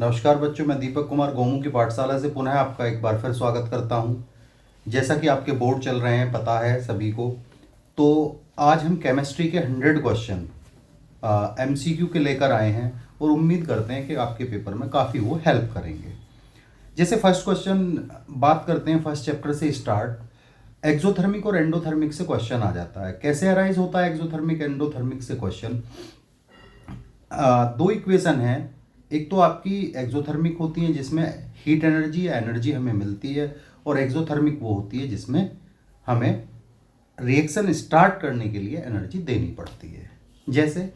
नमस्कार बच्चों, मैं दीपक कुमार गोमू की पाठशाला से पुनः आपका एक बार फिर स्वागत करता हूं। जैसा कि आपके बोर्ड चल रहे हैं, पता है सभी को, तो आज हम केमिस्ट्री के 100 क्वेश्चन एमसीक्यू के लेकर आए हैं और उम्मीद करते हैं कि आपके पेपर में काफ़ी वो हेल्प करेंगे। जैसे फर्स्ट क्वेश्चन बात करते हैं, फर्स्ट चैप्टर से स्टार्ट। एक्सोथर्मिक और एंडोथर्मिक से क्वेश्चन आ जाता है। कैसे अराइज होता है एक्सोथर्मिक एंडोथर्मिक से क्वेश्चन? दो इक्वेशन है। एक तो आपकी एक्सोथर्मिक होती है जिसमें हीट एनर्जी या एनर्जी हमें मिलती है, और एक्सोथर्मिक वो होती है जिसमें हमें रिएक्शन स्टार्ट करने के लिए एनर्जी देनी पड़ती है। जैसे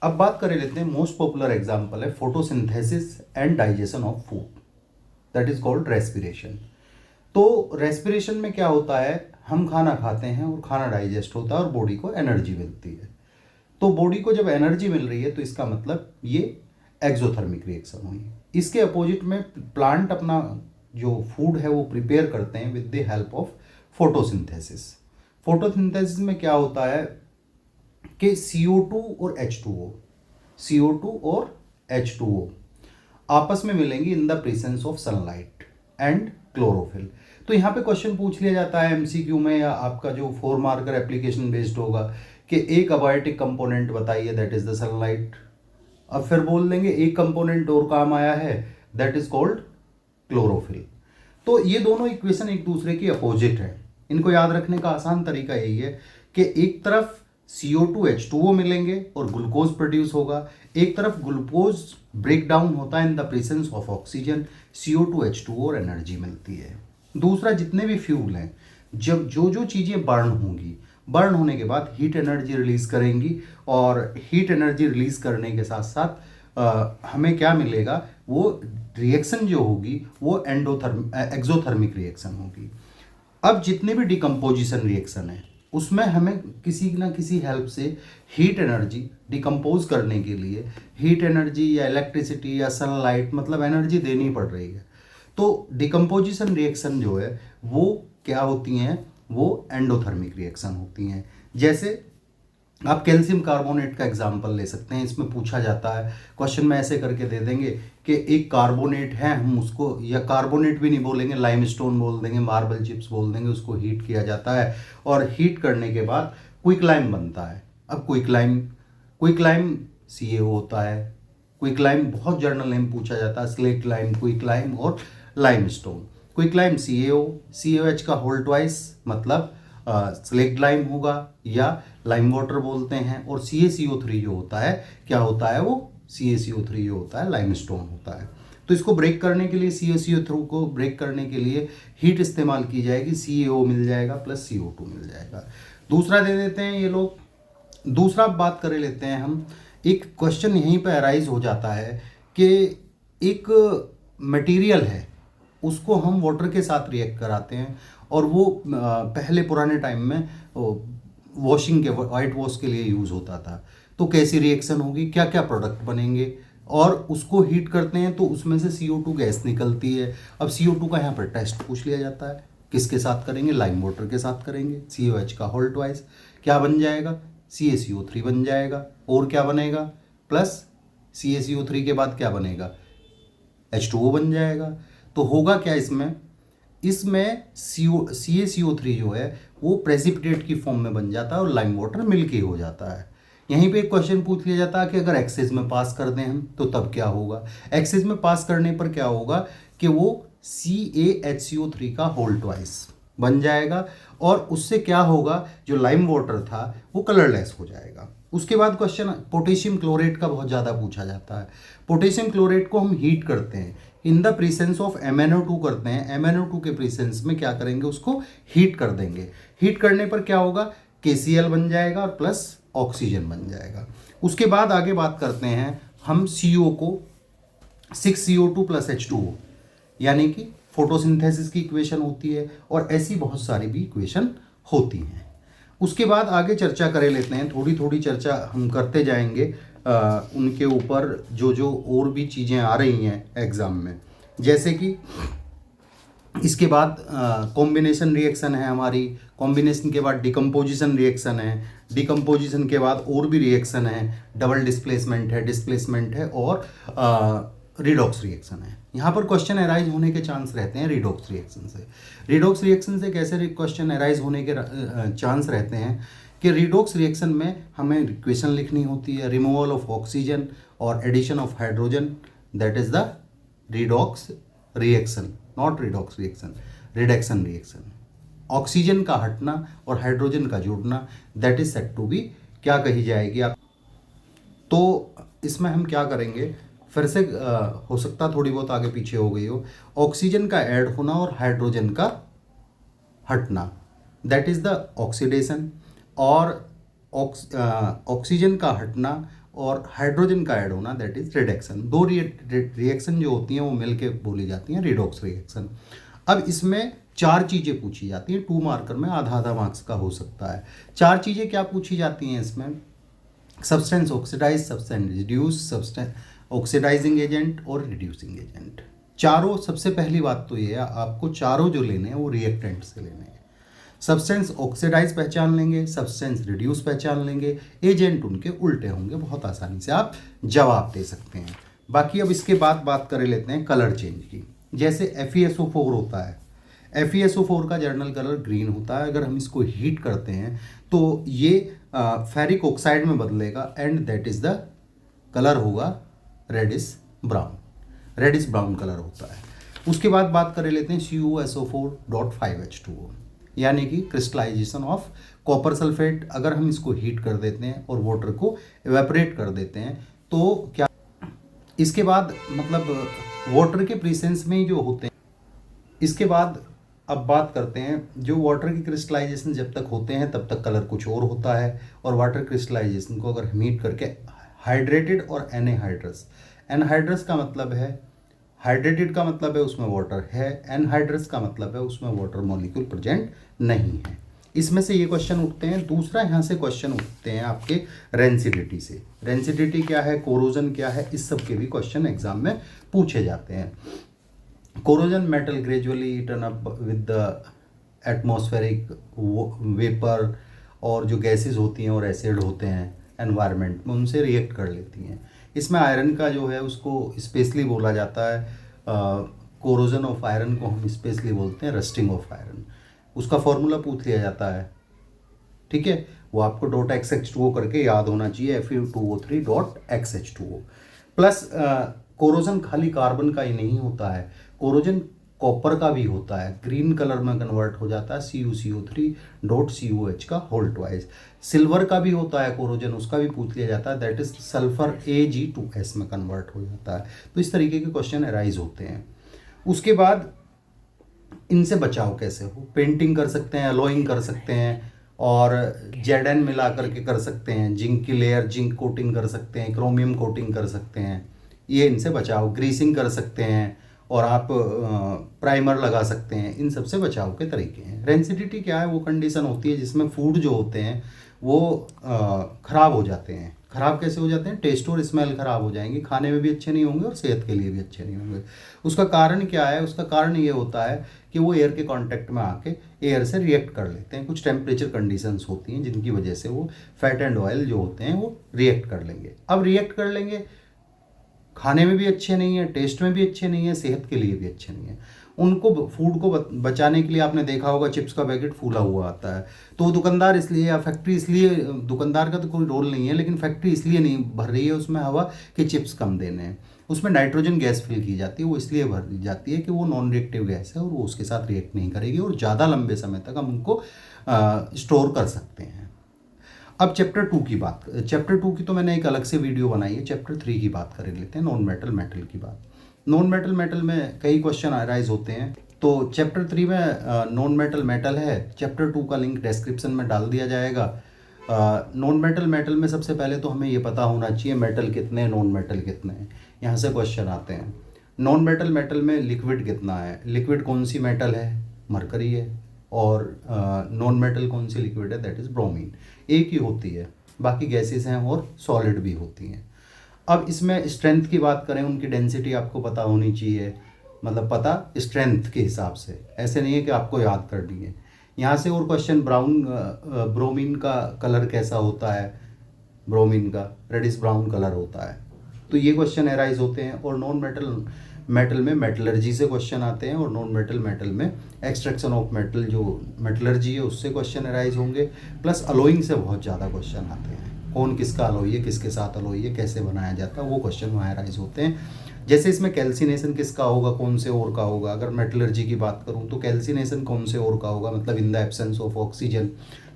अब बात कर लेते हैं, मोस्ट पॉपुलर एग्जांपल है photosynthesis and digestion of food, that is called respiration. तो रेस्पिरेशन में क्या होता है, हम खाना खाते हैं और खाना डाइजेस्ट होता है और बॉडी को एनर्जी मिलती है। तो बॉडी को जब एनर्जी मिल रही है तो इसका मतलब ये एक्सोथर्मिक रिएक्शन हुई। इसके अपोजिट में प्लांट अपना जो फूड है वो प्रिपेयर करते हैं with the help of photosynthesis. Photosynthesis में क्या होता है कि CO2 और H2O, CO2 और H2O आपस में मिलेंगी इन the presence of sunlight and chlorophyll. तो यहाँ पे क्वेश्चन पूछ लिया जाता है एमसीक्यू में, या आपका जो 4 मार्कर एप्लीकेशन बेस्ड होगा, कि एक अबायोटिक कंपोनेंट बताइए, दैट इज द सनलाइट। अब फिर बोल देंगे एक कंपोनेंट और काम आया है, दैट इज कॉल्ड क्लोरोफिल। तो ये दोनों इक्वेशन एक दूसरे की अपोजिट है। इनको याद रखने का आसान तरीका यही है कि एक तरफ CO2 H2O मिलेंगे और ग्लूकोज प्रोड्यूस होगा, एक तरफ ग्लूकोज ब्रेक डाउन होता है इन the presence of oxygen, CO2 H2O और एनर्जी मिलती है। दूसरा, जितने भी फ्यूल हैं, जब जो जो चीज़ें बर्न होंगी, बर्न होने के बाद हीट एनर्जी रिलीज करेंगी, और हीट एनर्जी रिलीज करने के साथ साथ हमें क्या मिलेगा, वो रिएक्शन जो होगी वो एक्सोथर्मिक रिएक्शन होगी। अब जितने भी डिकम्पोजिशन रिएक्शन है उसमें हमें किसी ना किसी हेल्प से हीट एनर्जी डिकम्पोज करने के लिए हीट एनर्जी या इलेक्ट्रिसिटी या सनलाइट, मतलब एनर्जी देनी पड़ रही है। तो डिकम्पोजिशन रिएक्शन जो है वो क्या होती हैं, वो एंडोथर्मिक रिएक्शन होती हैं। जैसे आप कैल्शियम कार्बोनेट का एग्जाम्पल ले सकते हैं। इसमें पूछा जाता है, क्वेश्चन में ऐसे करके दे देंगे कि एक कार्बोनेट है, हम उसको, या कार्बोनेट भी नहीं बोलेंगे, लाइमस्टोन बोल देंगे, मार्बल चिप्स बोल देंगे, उसको हीट किया जाता है और हीट करने के बाद क्विकलाइम बनता है। अब क्विकलाइम CaO होता है। क्विकलाइम बहुत जर्नल नेम पूछा जाता है, स्लेट लाइम, क्विकलाइम और लाइमस्टोन। क्विकलाइम CaO, CaOH का होल ट्वाइस मतलब स्लेट लाइम होगा या लाइम वाटर बोलते हैं, और CaCO3 जो होता है क्या होता है, वो CaCO3 जो होता है लाइमस्टोन होता है। तो इसको ब्रेक करने के लिए, CaCO3 को ब्रेक करने के लिए हीट इस्तेमाल की जाएगी, CaO मिल जाएगा प्लस CO2 मिल जाएगा। दूसरा दे देते हैं ये लोग। दूसरा बात कर लेते हैं हम, एक क्वेश्चन यहीं पर अराइज हो जाता है कि एक मटेरियल है, उसको हम वाटर के साथ रिएक्ट कराते हैं, और वो पहले पुराने टाइम में वॉशिंग के, वाइट वॉश के लिए यूज़ होता था। तो कैसी रिएक्शन होगी, क्या क्या प्रोडक्ट बनेंगे, और उसको हीट करते हैं तो उसमें से CO2 गैस निकलती है। अब CO2 का यहाँ पर टेस्ट पूछ लिया जाता है, किसके साथ करेंगे, लाइम वाटर के साथ करेंगे। COH का होल ट्वाइस क्या बन जाएगा, CaCO3 बन जाएगा, और क्या बनेगा, प्लस CaCO3 के बाद क्या बनेगा, H2O बन जाएगा। तो होगा क्या इसमें CaCO3 जो है वो प्रेसिपिटेट की फॉर्म में बन जाता है और लाइम वाटर मिल्की हो जाता है। यहीं पे एक क्वेश्चन पूछ लिया जाता है कि अगर एक्सेस में पास कर दें हम तो तब क्या होगा। एक्सेस में पास करने पर क्या होगा कि वो CaHCO3 का होल ट्वाइस बन जाएगा, और उससे क्या होगा, जो लाइम वाटर था वो कलरलेस हो जाएगा। उसके बाद क्वेश्चन पोटेशियम क्लोरेट का बहुत ज़्यादा पूछा जाता है। पोटेशियम क्लोरेट को हम हीट करते हैं, इन द प्रेजेंस ऑफ MnO2 करते हैं। MnO2 के प्रेजेंस में क्या करेंगे, उसको हीट कर देंगे। हीट करने पर क्या होगा, KCl बन जाएगा और प्लस ऑक्सीजन बन जाएगा। उसके बाद आगे बात करते हैं हम CO को, 6CO2 प्लस H2O, यानी कि फोटोसिंथेसिस की इक्वेशन होती है, और ऐसी बहुत सारी भी इक्वेशन होती हैं। उसके बाद आगे चर्चा कर लेते हैं, थोड़ी थोड़ी चर्चा हम करते जाएंगे उनके ऊपर, जो जो और भी चीज़ें आ रही हैं एग्ज़ाम में। जैसे कि इसके बाद कॉम्बिनेशन रिएक्शन है हमारी, कॉम्बिनेशन के बाद डिकम्पोजिशन रिएक्शन है, डिकम्पोजिशन के बाद और भी रिएक्शन है, डबल डिस्प्लेसमेंट है, और रिडॉक्स रिएक्शन है। यहाँ पर क्वेश्चन अराइज होने के चांस रहते हैं रिडॉक्स रिएक्शन से। रिडॉक्स रिएक्शन से कैसे क्वेश्चन अराइज होने के चांस रहते हैं कि रिडॉक्स रिएक्शन में हमें इक्वेशन लिखनी होती है, रिमूवल ऑफ ऑक्सीजन और addition of hydrogen, that is the redox reaction, not redox reaction, reduction reaction. Oxygen का हटना और हाइड्रोजन का जोड़ना, that is said to be क्या कही जाएगी आप। तो इसमें हम क्या करेंगे, फिर से हो सकता थोड़ी बहुत आगे पीछे हो गई हो, ऑक्सीजन का ऐड होना और हाइड्रोजन का हटना, दैट इज द ऑक्सीडेशन, और ऑक्सीजन का हटना और हाइड्रोजन का ऐड होना, दैट इज रिडक्शन। दो रिएक्शन जो होती हैं वो मिलके बोली जाती हैं रिडॉक्स रिएक्शन। अब इसमें चार चीज़ें पूछी जाती हैं, 2 मार्कर में आधा आधा मार्क्स का हो सकता है। चार चीज़ें क्या पूछी जाती हैं इसमें, substance oxidise, substance reduce, substance oxidising agent और रिड्यूसिंग एजेंट। चारों, सबसे पहली बात तो ये है आपको चारों जो लेने हैं वो रिएक्टेंट से लेने हैं। सब्सटेंस ऑक्सीडाइज पहचान लेंगे, सब्सटेंस रिड्यूस पहचान लेंगे, एजेंट उनके उल्टे होंगे, बहुत आसानी से आप जवाब दे सकते हैं। बाकी अब इसके बाद बात कर लेते हैं कलर चेंज की। जैसे FeSO4 होता है, FeSO4 का जर्नल कलर ग्रीन होता है। अगर हम इसको हीट करते हैं तो ये फेरिक ऑक्साइड में बदलेगा and that is the colour होगा reddish brown, reddish brown colour होता है। उसके बाद बात कर लेते हैं CuSO4.5H2O, यानी कि क्रिस्टलाइजेशन ऑफ कॉपर सल्फेट। अगर हम इसको हीट कर देते हैं और वाटर को एवेपोरेट कर देते हैं तो क्या, इसके बाद मतलब वाटर के प्रेजेंस में ही जो होते हैं। इसके बाद अब बात करते हैं, जो वाटर की क्रिस्टलाइजेशन जब तक होते हैं तब तक कलर कुछ और होता है, और वाटर क्रिस्टलाइजेशन को अगर हम हीट करके हाइड्रेटेड और एनहाइड्रस, एनहाइड्रस का मतलब है, हाइड्रेटेड का मतलब है उसमें वाटर है, एनहाइड्रस का मतलब है उसमें वाटर मॉलिक्यूल प्रेजेंट नहीं है। इसमें से ये क्वेश्चन उठते हैं। दूसरा यहाँ से क्वेश्चन उठते हैं आपके रेंसिडिटी से। रेंसिडिटी क्या है, कोरोजन क्या है, इस सब के भी क्वेश्चन एग्जाम में पूछे जाते हैं। Corrosion, metal gradually eaten up with the atmospheric vapour, और जो गैसेस होती हैं और एसिड होते हैं एनवायरनमेंट में, उनसे रिएक्ट कर लेती हैं। इसमें आयरन का जो है उसको स्पेशली बोला जाता है, कोरोजन ऑफ आयरन को हम स्पेशली बोलते हैं रस्टिंग ऑफ आयरन। उसका फॉर्मूला पूछ लिया जाता है, ठीक है, वो आपको .XH2O करके याद होना चाहिए, Fe2O3.XH2O प्लस। कोरोजन खाली कार्बन का ही नहीं होता है, कोरोजन कॉपर का भी होता है, ग्रीन कलर में कन्वर्ट हो जाता है CuCO3.COH का होल ट्वाइस। सिल्वर का भी होता है कोरोजन, उसका भी पूछ लिया जाता है, दैट इज सल्फर Ag2S में कन्वर्ट हो जाता है। तो इस तरीके के क्वेश्चन अराइज होते हैं। उसके बाद इनसे बचाव कैसे हो, पेंटिंग कर सकते हैं, अलॉइंग कर सकते हैं, और Zn मिला करके कर सकते हैं, जिंक की लेयर, जिंक कोटिंग कर सकते हैं, क्रोमियम कोटिंग कर सकते हैं, ये इनसे बचाव। ग्रीसिंग कर सकते हैं, और आप प्राइमर लगा सकते हैं। इन सबसे बचाव के तरीके हैं। रेंसिडिटी क्या है, वो कंडीशन होती है जिसमें फूड जो होते हैं वो ख़राब हो जाते हैं। ख़राब कैसे हो जाते हैं, टेस्ट और स्मेल ख़राब हो जाएंगे, खाने में भी अच्छे नहीं होंगे और सेहत के लिए भी अच्छे नहीं होंगे। उसका कारण क्या है, उसका कारण ये होता है कि वो एयर के कांटेक्ट में आके एयर से रिएक्ट कर लेते हैं। कुछ टेम्परेचर कंडीशंस होती हैं जिनकी वजह से वो फैट एंड ऑयल जो होते हैं वो रिएक्ट कर लेंगे। अब रिएक्ट कर लेंगे, खाने में भी अच्छे नहीं है, टेस्ट में भी अच्छे नहीं है, सेहत के लिए भी अच्छे नहीं है। उनको फूड को बचाने के लिए आपने देखा होगा चिप्स का पैकेट फूला हुआ आता है, तो दुकानदार इसलिए या फैक्ट्री इसलिए, दुकानदार का तो कोई रोल नहीं है, लेकिन फैक्ट्री इसलिए नहीं भर रही है उसमें हवा कि चिप्स कम देने हैं। उसमें नाइट्रोजन गैस फिल की जाती है, वो इसलिए भर दी जाती है कि वो नॉन रिएक्टिव गैस है और वो उसके साथ रिएक्ट नहीं करेगी और ज़्यादा लंबे समय तक हम उनको स्टोर कर सकते हैं। अब चैप्टर 2 की बात, चैप्टर 2 की तो मैंने एक अलग से वीडियो बनाई है। चैप्टर 3 की बात कर लेते हैं, नॉन मेटल मेटल की बात। नॉन मेटल मेटल में कई क्वेश्चन अराइज होते हैं। तो चैप्टर 3 में नॉन मेटल मेटल है, चैप्टर 2 का लिंक डिस्क्रिप्शन में डाल दिया जाएगा। नॉन मेटल मेटल में सबसे पहले तो हमें ये पता होना चाहिए मेटल कितने, नॉन मेटल कितने हैं। यहाँ से क्वेश्चन आते हैं। नॉन मेटल मेटल में लिक्विड कितना है, लिक्विड कौन सी मेटल है, मरकरी है, और नॉन मेटल कौन सी लिक्विड है, दैट इज़ ब्रोमीन। एक ही होती है, बाकी गैसेस हैं और सॉलिड भी होती हैं। अब इसमें स्ट्रेंथ की बात करें, उनकी डेंसिटी आपको पता होनी चाहिए, मतलब पता स्ट्रेंथ के हिसाब से, ऐसे नहीं है कि आपको याद करनी है। यहाँ से और क्वेश्चन, ब्रोमीन का कलर कैसा होता है, ब्रोमीन का रेडिश ब्राउन कलर होता है। तो ये क्वेश्चन एराइज होते हैं। और नॉन मेटल मेटल में मेटलर्जी से क्वेश्चन आते हैं, और नॉन मेटल मेटल में एक्सट्रैक्शन ऑफ मेटल जो मेटलर्जी है उससे क्वेश्चन एराइज होंगे। प्लस अलोइंग से बहुत ज़्यादा क्वेश्चन आते हैं, कौन किसका अलोई है, किसके साथ अलोई है, कैसे बनाया जाता है, वो क्वेश्चन वहाँ एराइज होते हैं। जैसे इसमें कैल्सिनेशन किसका होगा, कौन से ओर का होगा। अगर मेटलर्जी की बात करूँ तो कैल्सिनेशन कौन से ओर का होगा, मतलब in the absence of oxygen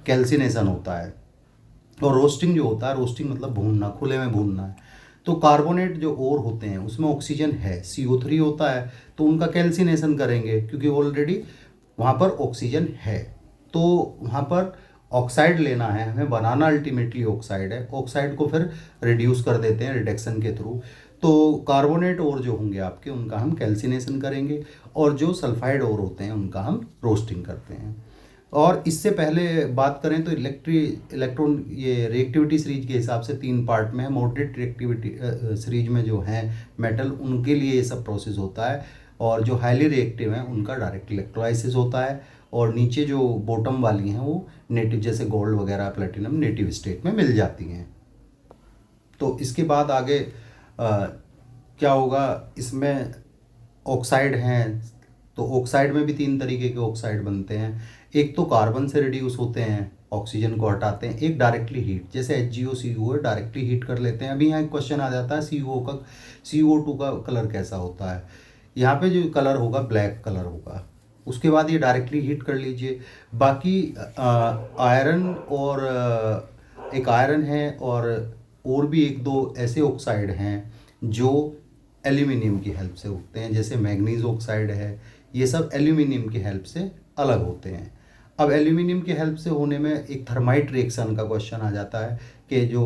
calcination होता है। और रोस्टिंग जो होता है, रोस्टिंग मतलब भूनना, खुले में भूनना है। तो कार्बोनेट जो ओर होते हैं उसमें ऑक्सीजन है, CO3 होता है, तो उनका कैल्सिनेशन करेंगे क्योंकि ऑलरेडी वहाँ पर ऑक्सीजन है। तो वहाँ पर ऑक्साइड लेना है हमें, बनाना अल्टीमेटली ऑक्साइड है, ऑक्साइड को फिर रिड्यूस कर देते हैं रिडक्शन के थ्रू। तो कार्बोनेट ओर जो होंगे आपके उनका हम कैल्सिनेशन करेंगे, और जो सल्फाइड ओर होते हैं उनका हम रोस्टिंग करते हैं। और इससे पहले बात करें तो इलेक्ट्रॉन ये रिएक्टिविटी सीरीज के हिसाब से 3 पार्ट में है। मॉडरेट रिएक्टिविटी सीरीज में जो हैं मेटल, उनके लिए ये सब प्रोसेस होता है, और जो हाईली रिएक्टिव हैं उनका डायरेक्ट इलेक्ट्रोलाइसिस होता है। और नीचे जो बॉटम वाली हैं वो नेटिव, जैसे गोल्ड वगैरह प्लेटिनम नेटिव स्टेट में मिल जाती हैं। तो इसके बाद आगे क्या होगा, इसमें ऑक्साइड हैं, तो ऑक्साइड में भी 3 तरीके के ऑक्साइड बनते हैं। एक तो कार्बन से रिड्यूस होते हैं, ऑक्सीजन को हटाते हैं, एक डायरेक्टली हीट, जैसे HgO CO है, डायरेक्टली हीट कर लेते हैं। अभी यहाँ एक क्वेश्चन आ जाता है CO2 का कलर कैसा होता है। यहाँ पे जो कलर होगा ब्लैक कलर होगा, उसके बाद ये डायरेक्टली हीट कर लीजिए। बाकी आयरन और एक आयरन है, और भी 1-2 ऐसे ऑक्साइड हैं जो एल्यूमिनियम की हेल्प से उगते हैं, जैसे मैग्नीज ऑक्साइड है, ये सब एल्यूमिनियम की हेल्प से अलग होते हैं। अब एल्यूमिनियम की हेल्प से होने में एक थर्माइट रिएक्शन का क्वेश्चन आ जाता है कि जो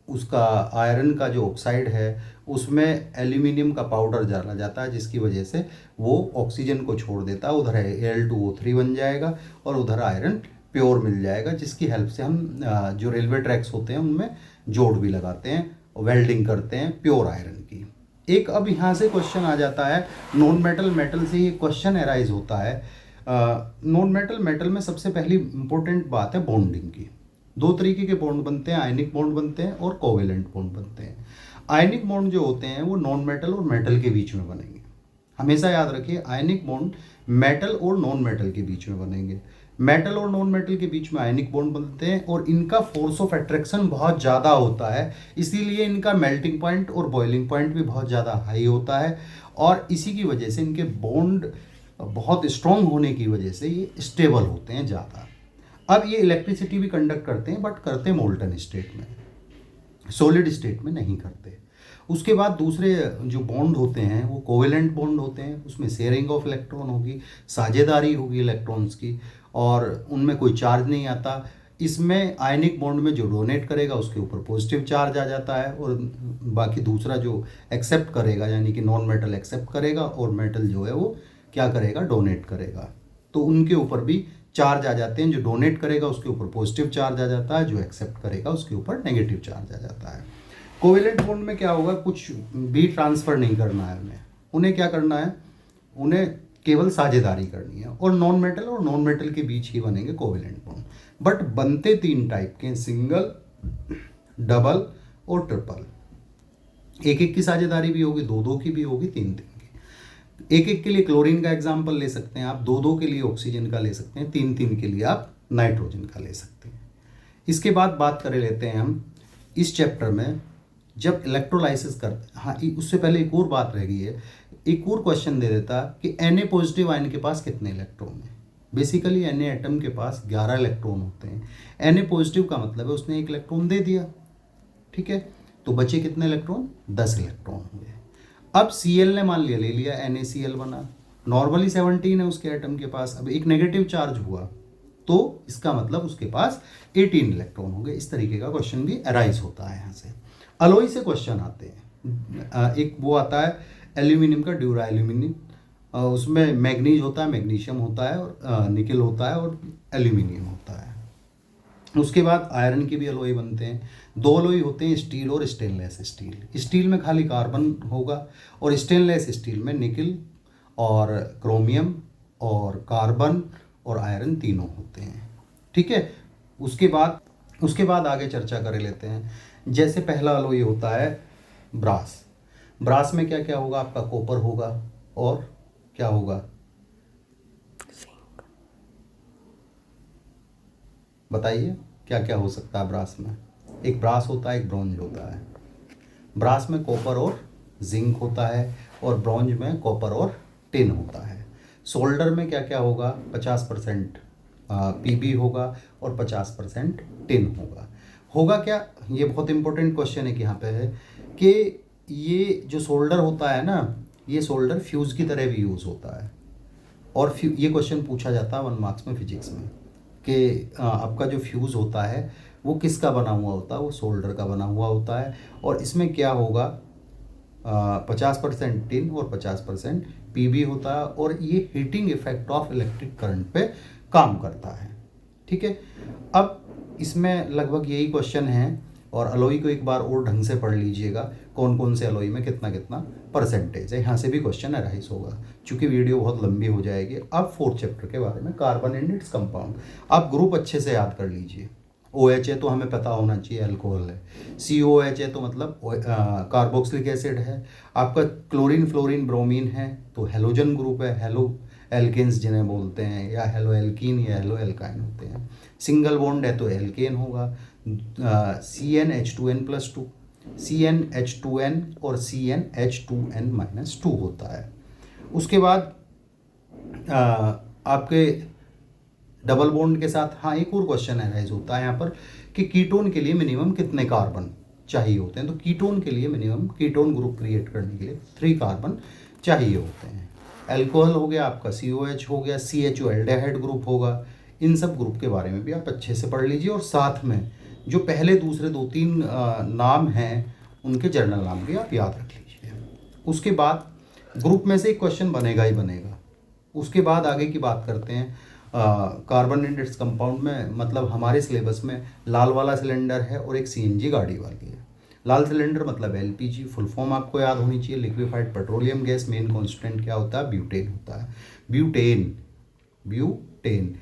उसका आयरन का जो ऑक्साइड है उसमें एल्यूमिनियम का पाउडर डाला जाता है, जिसकी वजह से वो ऑक्सीजन को छोड़ देता है, उधर Al2O3 बन जाएगा और उधर आयरन प्योर मिल जाएगा, जिसकी हेल्प से हम जो रेलवे ट्रैक्स होते हैं उनमें जोड़ भी लगाते हैं, वेल्डिंग करते हैं प्योर आयरन की। एक अब यहाँ से क्वेश्चन आ जाता है, नॉन मेटल मेटल से ये क्वेश्चन एराइज होता है। नॉन मेटल मेटल में सबसे पहली इंपॉर्टेंट बात है बॉन्डिंग की। 2 तरीके के बॉन्ड बनते हैं, आयनिक बॉन्ड बनते हैं और कोवेलेंट बॉन्ड बनते हैं। आयनिक बॉन्ड जो होते हैं वो नॉन मेटल और मेटल के बीच में बनेंगे। हमेशा याद रखिए, आयनिक बॉन्ड मेटल और नॉन मेटल के बीच में बनेंगे। मेटल और नॉन मेटल के बीच में आयनिक बॉन्ड बनते हैं, और इनका फोर्स ऑफ अट्रैक्शन बहुत ज़्यादा होता है, इसीलिए इनका मेल्टिंग पॉइंट और बॉइलिंग पॉइंट भी बहुत ज़्यादा हाई होता है, और इसी की वजह से इनके बॉन्ड बहुत स्ट्रॉन्ग होने की वजह से ये स्टेबल होते हैं ज़्यादा। अब ये इलेक्ट्रिसिटी भी कंडक्ट करते हैं, बट करते हैं मोल्टन स्टेट में, सॉलिड स्टेट में नहीं करते। उसके बाद दूसरे जो बॉन्ड होते हैं वो कोवेलेंट बॉन्ड होते हैं, उसमें शेयरिंग ऑफ इलेक्ट्रॉन होगी, साझेदारी होगी इलेक्ट्रॉन्स की, और उनमें कोई चार्ज नहीं आता। इसमें आयनिक बॉन्ड में जो डोनेट करेगा उसके ऊपर पॉजिटिव चार्ज आ जाता है, और बाकी दूसरा जो एक्सेप्ट करेगा, यानी कि नॉन मेटल एक्सेप्ट करेगा और मेटल जो है वो क्या करेगा, डोनेट करेगा, तो उनके ऊपर भी चार्ज आ जाते हैं। जो डोनेट करेगा उसके ऊपर पॉजिटिव चार्ज आ जाता है, जो एक्सेप्ट करेगा उसके ऊपर नेगेटिव चार्ज आ जाता है। कोवेलेंट बॉन्ड में क्या होगा, कुछ भी ट्रांसफ़र नहीं करना है उन्हें क्या करना है, उन्हें केवल साझेदारी करनी है, और नॉन मेटल के बीच ही बनेंगे कोवेलेंट बॉन्ड। बट बनते 3 टाइप के, सिंगल, डबल और ट्रिपल। एक की साझेदारी भी होगी, 2 की भी होगी, 3 की। एक के लिए क्लोरीन का एग्जाम्पल ले सकते हैं आप, 2 के लिए ऑक्सीजन का ले सकते हैं, 3 के लिए आप नाइट्रोजन का ले सकते हैं। इसके बाद बात कर लेते हैं हम इस चैप्टर में, जब इलेक्ट्रोलाइसिस करते हैं। हाँ, उससे पहले एक और बात रह गई है, एक और क्वेश्चन दे देता कि Na पॉजिटिव आयन के पास कितने इलेक्ट्रॉन हैं। बेसिकली Na एटम के पास 11 इलेक्ट्रॉन होते हैं। Na पॉजिटिव का मतलब है उसने 1 इलेक्ट्रॉन दे दिया, ठीक है, तो बचे कितने इलेक्ट्रॉन, 10 इलेक्ट्रॉन हुए। अब Cl ने मान लिया, ले लिया, NaCl बना, नॉर्मली 17 है उसके एटम के पास, अब एक नेगेटिव चार्ज हुआ तो इसका मतलब उसके पास 18 इलेक्ट्रॉन हो गए। इस तरीके का क्वेश्चन भी अराइज होता है यहाँ से। अलॉय से क्वेश्चन आते हैं, एक वो आता है एल्यूमिनियम का, ड्यूरा एल्यूमिनियम, उसमें मैग्नीज होता है, मैग्नीशियम होता है, और निकल होता है, और एल्यूमिनियम होता है। उसके बाद आयरन के भी अलॉय बनते हैं। 2 अलॉय होते हैं, स्टील और स्टेनलेस स्टील। स्टील में खाली कार्बन होगा, और स्टेनलेस स्टील में निकल और क्रोमियम और कार्बन और आयरन तीनों होते हैं, ठीक है। उसके बाद आगे चर्चा कर लेते हैं। जैसे पहला अलॉय होता है ब्रास। ब्रास में क्या क्या होगा आपका, कॉपर होगा और क्या होगा, बताइए क्या क्या हो सकता है ब्रास में। एक ब्रास होता है, एक ब्रॉन्ज होता है। ब्रास में कॉपर और जिंक होता है और ब्रॉन्ज में कॉपर और टिन होता है। सोल्डर में क्या क्या होगा, 50% पीबी होगा और 50% टिन होगा। होगा क्या, ये बहुत इंपॉर्टेंट क्वेश्चन है कि यहाँ पे है कि ये जो सोल्डर होता है ना, ये सोल्डर फ्यूज़ की तरह भी यूज़ होता है। और ये क्वेश्चन पूछा जाता है 1 मार्क्स में फिजिक्स में कि आपका जो फ्यूज़ होता है वो किसका बना हुआ होता है, वो सोल्डर का बना हुआ होता है। और इसमें क्या होगा, 50% टिन और 50% पीबी होता है और ये heating effect of electric current पे काम करता है। ठीक है, अब इसमें लगभग यही क्वेश्चन है और अलॉय को एक बार और ढंग से पढ़ लीजिएगा, कौन कौन से अलॉय में कितना कितना परसेंटेज है, यहाँ से भी क्वेश्चन अराइज होगा। चूंकि वीडियो बहुत लंबी हो जाएगी, अब 4th चैप्टर के बारे में, कार्बन एंड इट्स कंपाउंड। आप ग्रुप अच्छे से याद कर लीजिए। OH है तो हमें पता होना चाहिए अल्कोहल है। COH है तो मतलब कार्बोक्सिलिक एसिड है। आपका क्लोरीन फ्लोरीन ब्रोमीन है तो हेलोजन ग्रुप है, हेलो एल्केन्स जिन्हें बोलते हैं, या हेलो एल्कीन या हेलो एल्काइन होते हैं। सिंगल बॉन्ड है तो एल्केन होगा। CnH2n+2, CnH2n और CnH2n-2 होता है। उसके बाद आपके डबल बॉन्ड के साथ, हाँ एक और क्वेश्चन अराइज होता है यहाँ पर कि कीटोन के लिए मिनिमम कितने कार्बन चाहिए होते हैं। तो कीटोन के लिए मिनिमम, कीटोन ग्रुप क्रिएट करने के लिए 3 कार्बन चाहिए होते हैं। अल्कोहल हो गया आपका, COH हो गया, CHO एल्डेहाइड ग्रुप होगा। इन सब ग्रुप के बारे में भी आप अच्छे से पढ़ लीजिए और साथ में जो पहले दूसरे 2-3 नाम हैं उनके जर्नल नाम भी आप याद रख लीजिए। उसके बाद ग्रुप में से एक क्वेश्चन बनेगा ही बनेगा। उसके बाद आगे की बात करते हैं। कार्बन एंड इट्स कंपाउंड में मतलब हमारे सिलेबस में लाल वाला सिलेंडर है और एक CNG गाड़ी वाली है। लाल सिलेंडर मतलब LPG, फुल फॉर्म आपको याद होनी चाहिए, liquefied petroleum gas. Main constant क्या होता है, ब्यूटेन होता है। ब्यूटेन, ब्यूटेन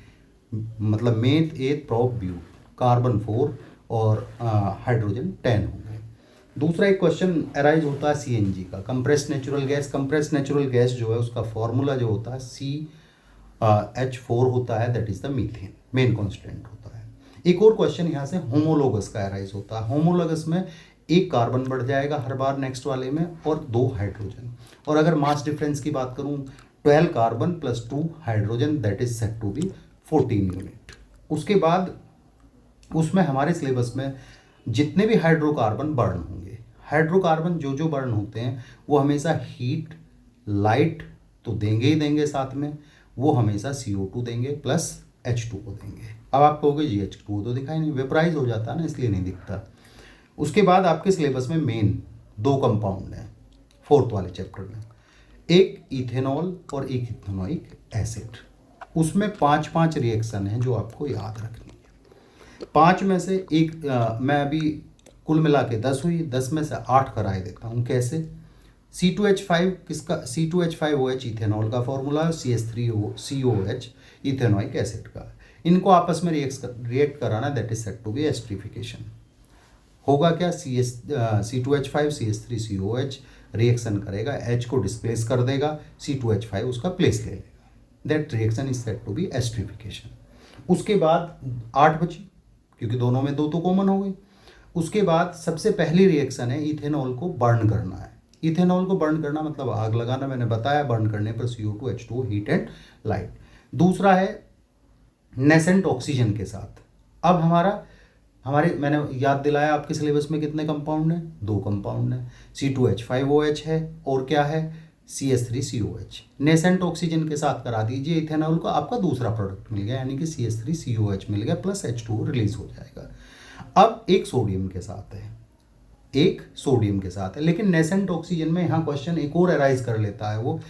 मतलब मेथ एथ प्रोप ब्यू, कार्बन 4 और हाइड्रोजन 10 हो गए। दूसरा एक क्वेश्चन अराइज होता है CNG का, compressed natural gas. Compressed natural gas जो है उसका फॉर्मूला जो होता है H4 होता है, that is the methane, main constant होता है। एक और क्वेश्चन यहाँ से होमोलोगस का अराइज होता है। होमोलोगस में एक कार्बन बढ़ जाएगा हर बार नेक्स्ट वाले में और 2 हाइड्रोजन। और अगर मास डिफरेंस की बात करूँ, 12 carbon + 2 hydrogen, that is set to be 14 unit. उसके बाद उसमें हमारे सिलेबस में जितने भी हाइड्रोकार्बन बर्न होंगे, हाइड्रोकार्बन जो जो बर्न होते हैं वो हमेशा हीट लाइट तो देंगे ही देंगे, साथ में वो हमेशा CO2 देंगे प्लस H2O देंगे। अब आप कहोगे जी H2O तो दिखाई नहीं, वेपराइज हो जाता है ना, इसलिए नहीं दिखता। उसके बाद आपके सिलेबस में मेन 2 कंपाउंड हैं 4th वाले चैप्टर में, एक इथेनॉल और एक इथेनोइक एसिड। उसमें 5-5 रिएक्शन हैं जो आपको याद रखनी है। 5 में से एक मैं अभी कुल मिला के 10 हुई, 10 में से 8 कराए देता हूँ। कैसे, C2H5 किसका, C2H5OH इथेनॉल का फॉर्मूला है, CH3COH इथेनोइक एसिड का। इनको आपस में रिएक्ट कराना, that is set to be esterification. होगा क्या, C2H5 CH3COH रिएक्शन करेगा, H को डिस्प्लेस कर देगा, C2H5 उसका प्लेस ले लेगा, that reaction is set to be esterification. उसके बाद 8 बची क्योंकि दोनों में 2 तो कॉमन हो गई। उसके बाद सबसे पहली रिएक्शन है इथेनॉल को बर्न करना है। इथेनॉल को बर्न करना मतलब आग लगाना, मैंने बताया बर्न करने पर CO2 H2O heat and light. दूसरा है नेसेंट ऑक्सीजन के साथ। अब हमारे मैंने याद दिलाया आपके सिलेबस में कितने कंपाउंड हैं, 2 कंपाउंड हैं, C2H5OH है और क्या है, CH3COH। नेसेंट ऑक्सीजन के साथ करा दीजिए इथेनॉल को, आपका दूसरा प्रोडक्ट मिल गया, यानी कि CH3COH मिल गया प्लस H2O रिलीज हो जाएगा। अब एक सोडियम के साथ है, एक सोडियम के साथ है, लेकिन नेसेंट ऑक्सीजन में यहाँ क्वेश्चन एक और अराइज कर लेता है वो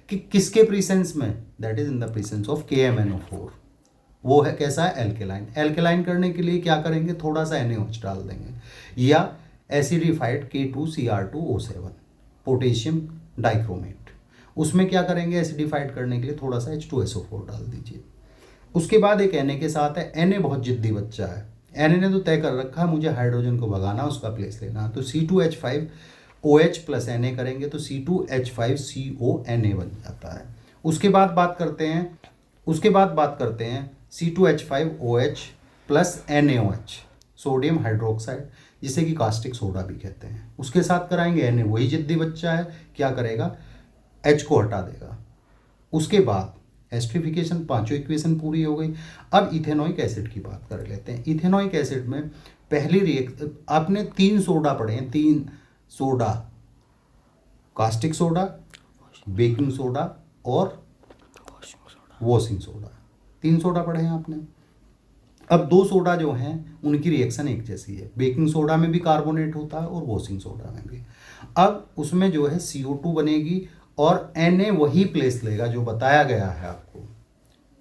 कि किसके प्रीसेंस में, that is in the presence of KMnO4। वो है कैसा है, एल्केलाइन। एल्केलाइन करने के लिए क्या करेंगे, थोड़ा सा NaOH डाल देंगे, या एसिडिफाइड K2Cr2O7 पोटेशियम डाइक्रोमेट, उसमें क्या करेंगे, एसिडिफाइड करने के लिए थोड़ा सा H2SO4 डाल दीजिए। उसके बाद एक Na के साथ है, Na बहुत जिद्दी बच्चा है, Na ने तो तय कर रखा है मुझे हाइड्रोजन को भगाना, उसका प्लेस लेना, तो C2H5 OH प्लस Na करेंगे तो C2H5CONa बन जाता है। उसके बाद बात करते हैं C2H5OH plus NaOH, sodium hydroxide, जिसे कि कास्टिक सोडा भी कहते हैं। उसके साथ कराएंगे Na, वही जिद्दी बच्चा है, क्या करेगा, H को हटा देगा। उसके बाद एस्ट्रिफिकेशन, पांचों इक्वेशन पूरी हो गई। अब इथेनोइक एसिड की बात कर लेते हैं। इथेनोइक एसिड में पहली आपने 3 सोडा पढ़े हैं, 3 soda, caustic soda, baking soda और वॉशिंग सोडा, 3 सोडा पढ़े हैं आपने। अब 2 सोडा जो हैं उनकी रिएक्शन एक जैसी है, बेकिंग सोडा में भी कार्बोनेट होता है और वॉशिंग सोडा में भी। अब उसमें जो है CO2 बनेगी और Na वही प्लेस लेगा जो बताया गया है आपको,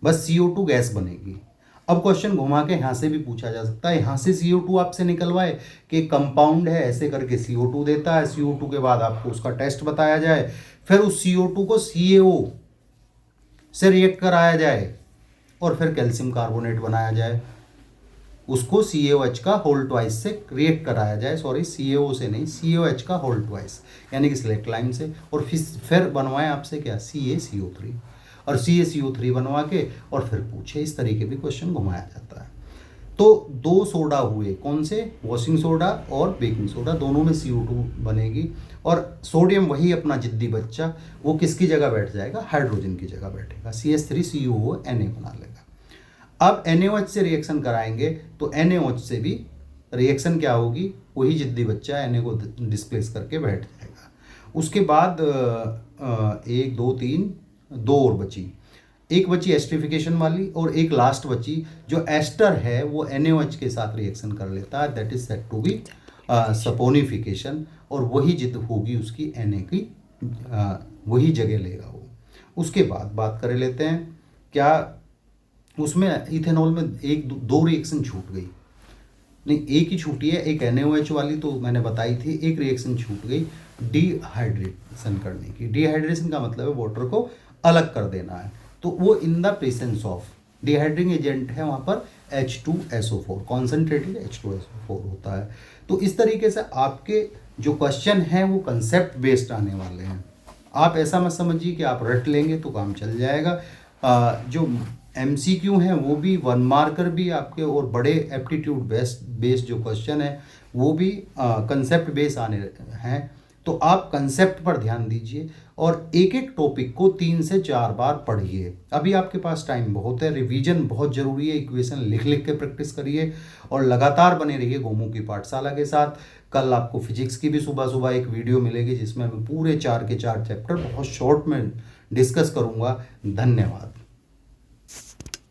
बस CO2 गैस बनेगी। अब क्वेश्चन घुमा के यहाँ से भी पूछा जा सकता है, यहाँ से CO2 आपसे निकलवाए कि कंपाउंड है, ऐसे करके CO2 देता है, CO2 के बाद आपको उसका टेस्ट बताया जाए, फिर उस CO2 को CaO से रिएक्ट कराया जाए और फिर कैल्शियम कार्बोनेट बनाया जाए, उसको CaOH का होल ट्वाइस से रिएक्ट कराया जाए, सॉरी CaO से नहीं, CaOH का होल ट्वाइस यानी कि सिलेक्ट लाइन से, और फिर बनवाएं आपसे क्या, CaCO3, और CaCO3 बनवा के और फिर पूछे। इस तरीके भी क्वेश्चन घुमाया जाता है। तो 2 सोडा हुए, कौन से, वॉशिंग सोडा और बेकिंग सोडा, दोनों में CO2 बनेगी और सोडियम वही अपना जिद्दी बच्चा, वो किसकी जगह बैठ जाएगा, हाइड्रोजन की जगह बैठेगा, CH3COO Na बना लेगा। अब NaOH से रिएक्शन कराएंगे तो NaOH से भी रिएक्शन क्या होगी, वही जिद्दी बच्चा Na को डिस्प्लेस करके बैठ जाएगा। उसके बाद 1 2 3 2 और बची, एक बची एस्ट्रिफिकेशन वाली और एक लास्ट बची जो एस्टर है, वो NaOH के साथ रिएक्शन कर लेता है, that is said to be saponification, और वही जिद होगी उसकी Na की, वही जगह लेगा वो। उसके बाद बात कर लेते हैं, क्या उसमें इथेनॉल में 1-2 रिएक्शन छूट गई, नहीं एक ही छूटी है, एक NaOH वाली तो मैंने बताई थी, एक रिएक्शन छूट गई डिहाइड्रेशन करने की। डिहाइड्रेशन का मतलब है वाटर को अलग कर देना है, तो वो in the presence of dehydrating agent है, वहाँ पर H2SO4, कॉन्सेंट्रेटेड H2SO4 होता है। तो इस तरीके से आपके जो क्वेश्चन हैं वो कंसेप्ट बेस्ड आने वाले हैं। आप ऐसा मत समझिए कि आप रट लेंगे तो काम चल जाएगा। जो MCQ हैं वो भी 1 मार्कर भी आपके, और बड़े एप्टीट्यूड बेस्ड जो क्वेश्चन है वो भी कंसेप्ट बेस्ड आने हैं। तो आप कंसेप्ट पर ध्यान दीजिए और एक एक टॉपिक को 3 से 4 बार पढ़िए। अभी आपके पास टाइम बहुत है, रिवीजन बहुत ज़रूरी है, इक्वेशन लिख लिख के प्रैक्टिस करिए और लगातार बने रहिए गोमू की पाठशाला के साथ। कल आपको फिजिक्स की भी सुबह सुबह एक वीडियो मिलेगी जिसमें मैं पूरे 4 के 4 चैप्टर बहुत शॉर्ट में डिस्कस करूँगा। धन्यवाद।